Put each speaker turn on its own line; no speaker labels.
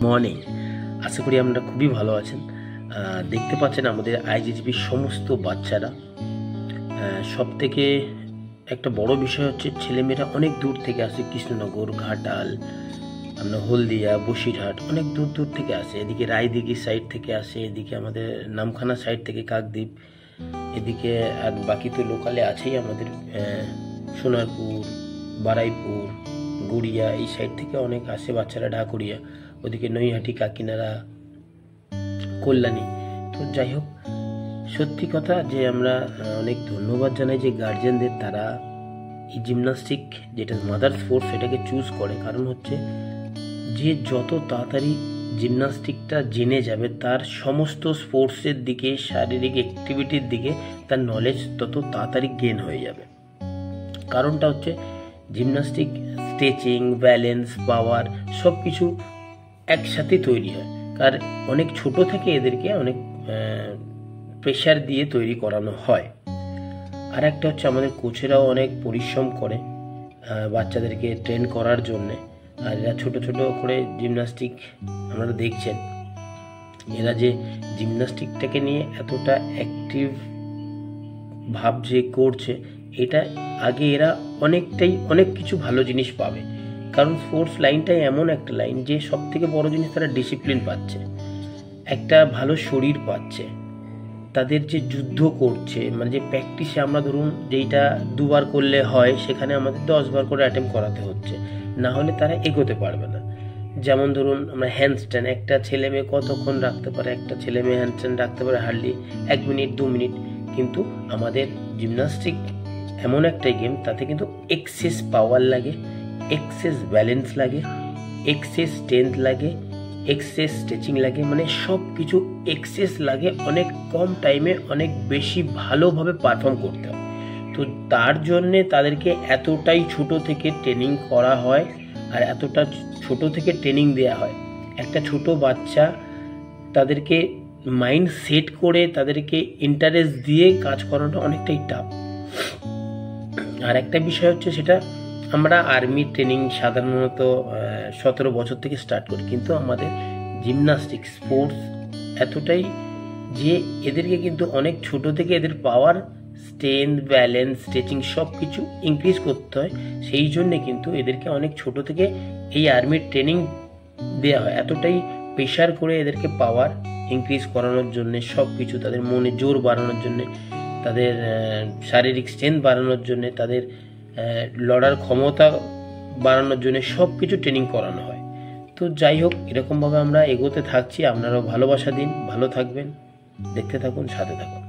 Morning, আশা করি আপনারা খুবই ভালো আছেন। দেখতে পাচ্ছেন আমাদের আইজিজিপির সমস্ত বাচ্চারা। সবথেকে একটা বড় বিষয় হচ্ছে ছেলেমেয়েরা অনেক দূর থেকে আসে, কৃষ্ণনগর, ঘাটাল, আপনার হলদিয়া, বসিরহাট, অনেক দূর দূর থেকে আসে। এদিকে রায়দিঘি সাইড থেকে আসে, এদিকে আমাদের নামখানা সাইড থেকে কাকদ্বীপ, এদিকে আর বাকি তো লোকালে আছেই আমাদের সোনারপুর, বারাইপুর, গড়িয়া, এই সাইড থেকে অনেক আসে বাচ্চারা, ঢাকুরিয়া, ওদিকে নৈহাটি, কাকিনাড়া, কল্যাণী। তো যাই হোক, সত্যি কথা যে আমরা অনেক ধন্যবাদ জানাই যে গার্জেনদের, তারা এই জিমনাস্টিক যেটা মাদার স্পোর্টস সেটাকে চুজ করে। কারণ হচ্ছে যে যত তাড়াতাড়ি জিমনাস্টিকটা জেনে যাবে, তার সমস্ত স্পোর্টসের দিকে, শারীরিক অ্যাক্টিভিটির দিকে তার নলেজ তত তাড়াতাড়ি গেইন হয়ে যাবে। কারণটা হচ্ছে জিমনাস্টিক স্ট্রেচিং, ব্যালেন্স, পাওয়ার সব কিছু একসাথে তৈরি হয়। আর অনেক ছোট থেকে এদেরকে অনেক প্রেশার দিয়ে তৈরি করানো হয়। আর একটা হচ্ছে আমাদের কোচেরাও অনেক পরিশ্রম করে বাচ্চাদেরকে ট্রেন করার জন্যে। আর এরা ছোট ছোট করে জিমনাস্টিক আপনারা দেখছেন, এরা যে জিমনাস্টিকটাকে নিয়ে এতটা অ্যাক্টিভ ভাব যে করছে, এটা আগে এরা অনেক কিছু ভালো জিনিস পাবে। কারণ স্পোর্টস লাইনটাই এমন একটা লাইন যে সব থেকে বড় জিনিস, তারা ডিসিপ্লিন পাচ্ছে, একটা ভালো শরীর পাচ্ছে, তাদের যে যুদ্ধ করছে, মানে যে প্র্যাকটিসে আমরা ধরুন যেইটা 2 বার করলে হয়, সেখানে আমাদের 10 বার করে অ্যাটেম্প করাতে হচ্ছে, না হলে তারা এগোতে পারবে না। যেমন ধরুন আমরা হ্যান্ডস্ট্যান্ড, একটা ছেলে মেয়ে কতক্ষণ রাখতে পারে? একটা ছেলে মেয়ে হ্যান্ডস্ট্যান্ড রাখতে পারে হার্ডলি 1 মিনিট 2 মিনিট। কিন্তু আমাদের জিমনাস্টিক এমন একটা গেম, তাতে কিন্তু এক্সেস পাওয়ার লাগে, এক্সেস ব্যালেন্স লাগে, এক্সেস স্ট্রেংথ লাগে, এক্সেস স্ট্রেচিং লাগে, মানে সব কিছু এক্সেস লাগে। অনেক কম টাইমে অনেক বেশি ভালোভাবে পারফর্ম করতে হয়। তো তার জন্যে তাদেরকে এতটাই ছোট থেকে ট্রেনিং করা হয়, আর এতটা ছোট থেকে ট্রেনিং দেওয়া হয়। একটা ছোট বাচ্চা, তাদেরকে মাইন্ড সেট করে তাদেরকে ইন্টারেস্ট দিয়ে কাজ করানো অনেকটাই টাফ। আর একটা বিষয় হচ্ছে, সেটা আমরা আর্মি ট্রেনিং সাধারণত 17 বছর থেকে স্টার্ট করি, কিন্তু আমাদের জিমনাস্টিক স্পোর্টস এতটাই যে এদেরকে কিন্তু অনেক ছোট থেকে এদের পাওয়ার, স্ট্রেংথ, ব্যালেন্স, স্ট্রেচিং সব কিছু ইনক্রিজ করতে হয়। সেই জন্যে কিন্তু এদেরকে অনেক ছোট থেকে এই আর্মির ট্রেনিং দেওয়া হয়, এতটাই প্রেশার করে এদেরকে পাওয়ার ইনক্রিজ করানোর জন্যে, সব কিছু তাদের মনে জোর বাড়ানোর জন্যে, তাদের শারীরিক স্ট্রেংথ বাড়ানোর জন্যে, তাদের লড়ার ক্ষমতা বাড়ানোর জন্য সব কিছু ট্রেনিং করানো হয়। তো যাই হোক, এরকমভাবে আমরা এগোতে থাকছি। আপনারাও ভালোবাসা দিন, ভালো থাকবেন, দেখতে থাকুন, সাথে থাকুন।